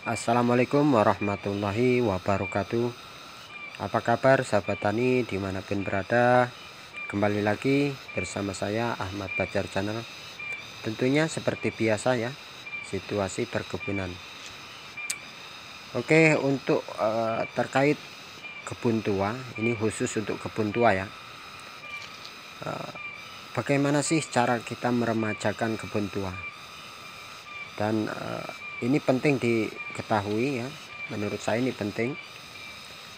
Assalamualaikum warahmatullahi wabarakatuh. Apa kabar sahabat tani dimanapun berada? Kembali lagi bersama saya Ahmad Bajar Channel. Tentunya seperti biasa ya, situasi perkebunan. Oke, untuk terkait kebun tua, ini khusus untuk kebun tua ya. Bagaimana sih cara kita meremajakan kebun tua? Dan ini penting diketahui ya, menurut saya ini penting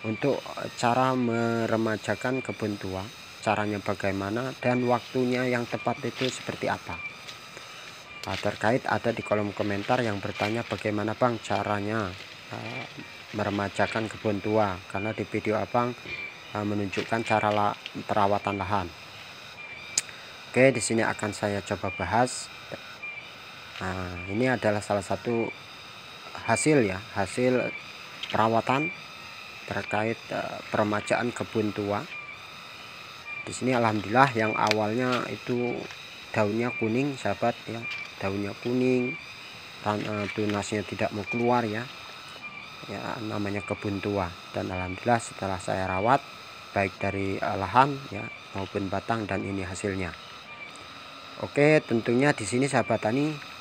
untuk cara meremajakan kebun tua. Caranya bagaimana dan waktunya yang tepat itu seperti apa. Terkait ada di kolom komentar yang bertanya bagaimana Bang caranya meremajakan kebun tua, karena di video Abang menunjukkan cara perawatan lahan. Oke, di sini akan saya coba bahas. Ini adalah salah satu hasil perawatan terkait peremajaan kebun tua. Di sini alhamdulillah yang awalnya itu daunnya kuning sahabat ya, daunnya kuning, tunasnya tidak mau keluar ya, namanya kebun tua. Dan alhamdulillah setelah saya rawat baik dari lahan ya maupun batang, dan ini hasilnya. Oke, tentunya di sini sahabat tani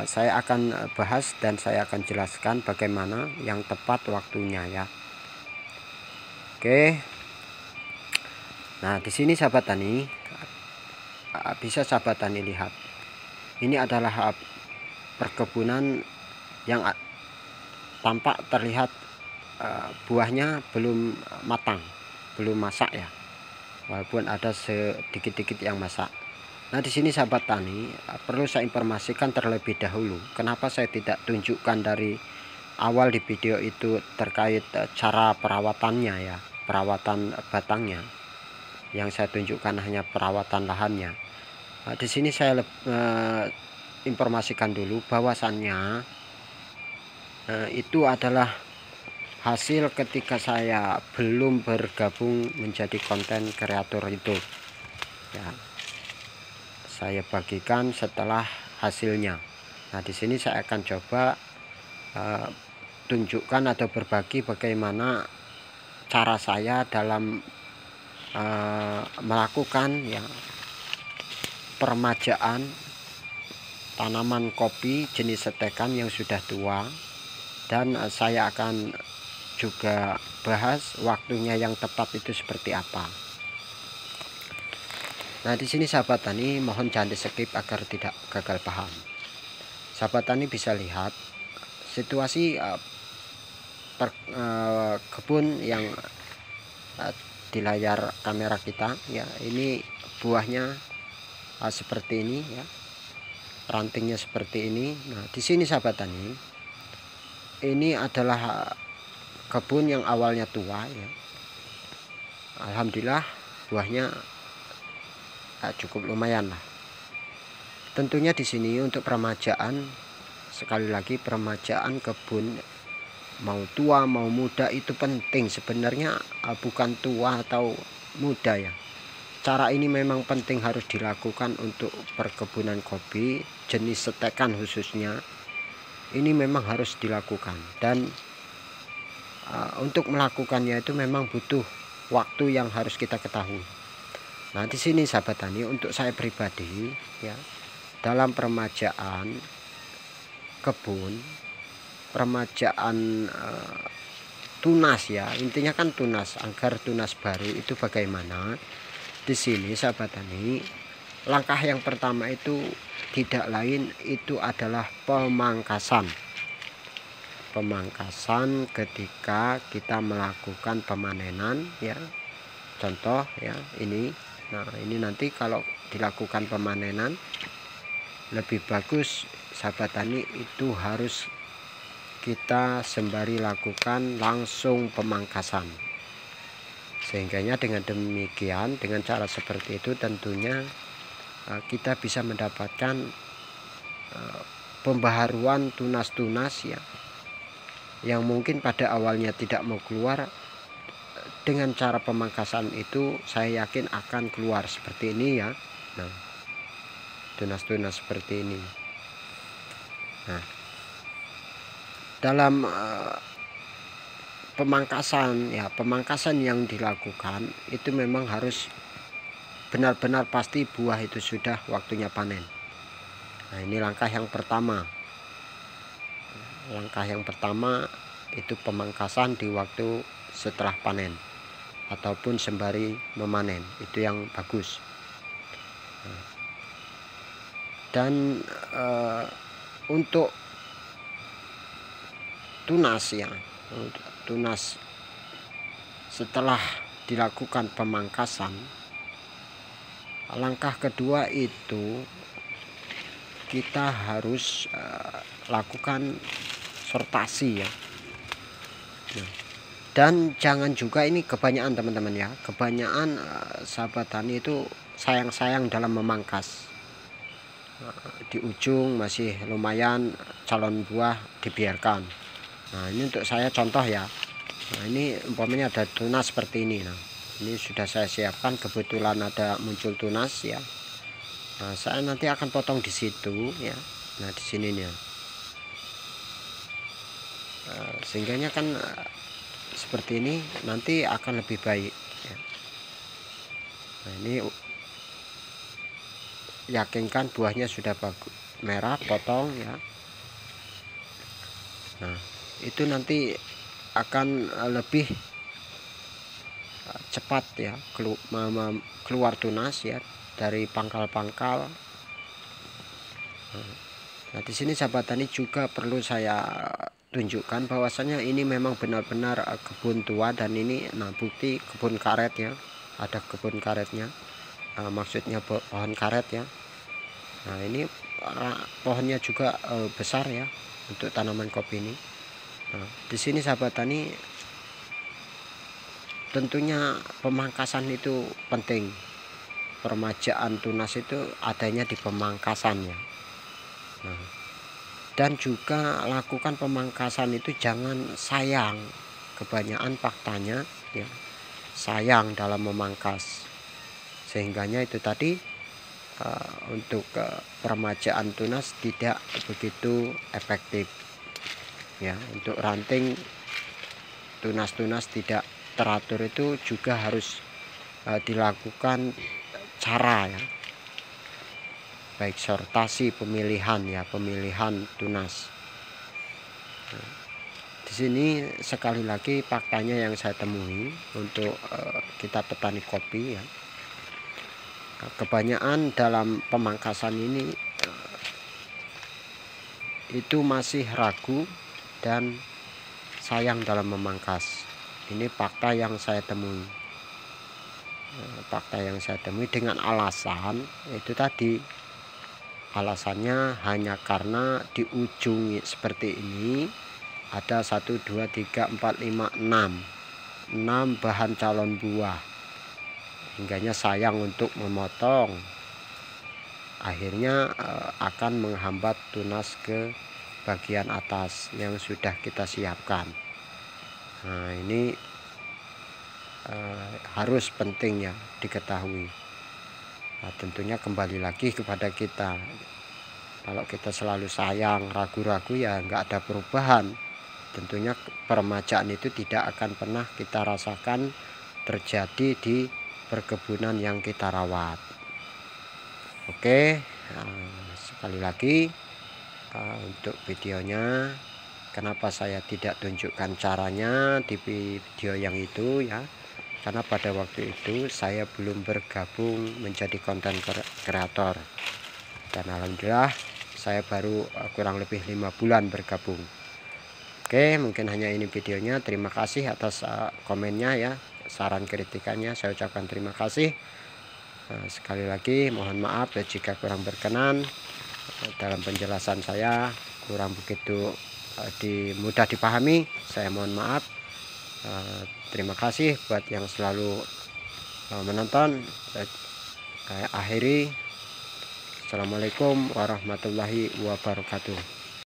saya akan bahas dan saya akan jelaskan bagaimana yang tepat waktunya ya. Oke. Nah, di sini sahabat tani bisa sahabat tani lihat. Ini adalah perkebunan yang tampak terlihat buahnya belum matang, belum masak ya. Walaupun ada sedikit-sedikit yang masak. Nah, di sini sahabat tani perlu saya informasikan terlebih dahulu. Kenapa saya tidak tunjukkan dari awal di video itu terkait cara perawatannya ya, perawatan batangnya. Yang saya tunjukkan hanya perawatan lahannya. Di sini saya informasikan dulu bahwasannya itu adalah hasil ketika saya belum bergabung menjadi konten kreator itu ya. Saya bagikan setelah hasilnya. Nah, di sini saya akan coba tunjukkan atau berbagi bagaimana cara saya dalam melakukan ya peremajaan tanaman kopi jenis setekan yang sudah tua. Dan saya akan juga bahas waktunya yang tepat itu seperti apa. Nah, di sini sahabat tani mohon jangan di skip agar tidak gagal paham. Sahabat tani bisa lihat situasi kebun yang di layar kamera kita ya. Ini buahnya seperti ini ya, rantingnya seperti ini. Nah, di sini sahabat tani, ini adalah kebun yang awalnya tua ya. Alhamdulillah buahnya cukup lumayan lah. Tentunya di sini untuk peremajaan, sekali lagi peremajaan kebun mau tua mau muda itu penting sebenarnya, bukan tua atau muda ya. Cara ini memang penting harus dilakukan untuk perkebunan kopi jenis setekan khususnya. Ini memang harus dilakukan, dan untuk melakukannya itu memang butuh waktu yang harus kita ketahui. Nah, di sini sahabat tani untuk saya pribadi ya, dalam peremajaan kebun, peremajaan tunas ya, intinya kan tunas, agar tunas baru itu bagaimana. Di sini sahabat tani, langkah yang pertama itu tidak lain itu adalah pemangkasan. Pemangkasan ketika kita melakukan pemanenan ya. Contoh ya ini. Nah, ini nanti kalau dilakukan pemanenan lebih bagus sahabat tani itu harus kita sembari lakukan langsung pemangkasan. Sehingganya dengan demikian, dengan cara seperti itu tentunya kita bisa mendapatkan pembaharuan tunas-tunas ya, yang mungkin pada awalnya tidak mau keluar. Dengan cara pemangkasan itu saya yakin akan keluar seperti ini ya. Nah, tunas-tunas seperti ini. Nah, dalam pemangkasan yang dilakukan itu memang harus benar-benar pasti buah itu sudah waktunya panen. Nah, ini langkah yang pertama. Langkah yang pertama itu pemangkasan di waktu setelah panen ataupun sembari memanen, itu yang bagus. Dan untuk tunas tunas setelah dilakukan pemangkasan, langkah kedua itu kita harus lakukan sortasi ya. Dan jangan juga ini kebanyakan teman-teman ya, kebanyakan sahabat tani itu sayang-sayang dalam memangkas. Di ujung masih lumayan calon buah dibiarkan. Nah, ini untuk saya contoh ya. Nah, ini umpamanya ada tunas seperti ini. Nah, ini sudah saya siapkan, kebetulan ada muncul tunas ya. Nah, saya nanti akan potong di situ ya. Nah, di sini nih. Sehingganya kan seperti ini nanti akan lebih baik ya. Nah, ini yakinkan buahnya sudah bagus merah, potong ya. Nah, itu nanti akan lebih cepat ya keluar tunas ya dari pangkal-pangkal. Nah, di sini sahabat tani juga perlu saya tunjukkan bahwasanya ini memang benar-benar kebun tua, dan ini nah bukti kebun karet ya, ada kebun karetnya, maksudnya pohon karet ya. Nah, ini pohonnya juga besar ya untuk tanaman kopi ini. Nah, di sini sahabat tani tentunya pemangkasan itu penting. Peremajaan tunas itu adanya di pemangkasannya. Nah, dan juga lakukan pemangkasan itu jangan sayang. Kebanyakan faktanya ya sayang dalam memangkas, sehingganya itu tadi untuk peremajaan tunas tidak begitu efektif ya. Untuk ranting tunas-tunas tidak teratur itu juga harus dilakukan cara ya, baik sortasi, pemilihan tunas. Nah, di sini sekali lagi faktanya yang saya temui untuk kita petani kopi ya, kebanyakan dalam pemangkasan ini itu masih ragu dan sayang dalam memangkas. Ini fakta yang saya temui. Fakta yang saya temui dengan alasan itu tadi, alasannya hanya karena di ujung seperti ini ada 1, 2, 3, 4, 5, 6 bahan calon buah, hingganya sayang untuk memotong, akhirnya akan menghambat tunas ke bagian atas yang sudah kita siapkan. Nah, ini harus penting ya diketahui. Nah, tentunya kembali lagi kepada kita. Kalau kita selalu sayang, ragu-ragu ya nggak ada perubahan. Tentunya peremajaan itu tidak akan pernah kita rasakan terjadi di perkebunan yang kita rawat. Oke, sekali lagi untuk videonya, kenapa saya tidak tunjukkan caranya di video yang itu ya, karena pada waktu itu saya belum bergabung menjadi konten kreator, dan alhamdulillah saya baru kurang lebih 5 bulan bergabung. Oke, mungkin hanya ini videonya. Terima kasih atas komennya ya, saran kritikannya saya ucapkan terima kasih. Sekali lagi mohon maaf jika kurang berkenan dalam penjelasan saya, kurang begitu mudah dipahami, saya mohon maaf. Terima kasih buat yang selalu menonton. Saya akhiri. Assalamualaikum warahmatullahi wabarakatuh.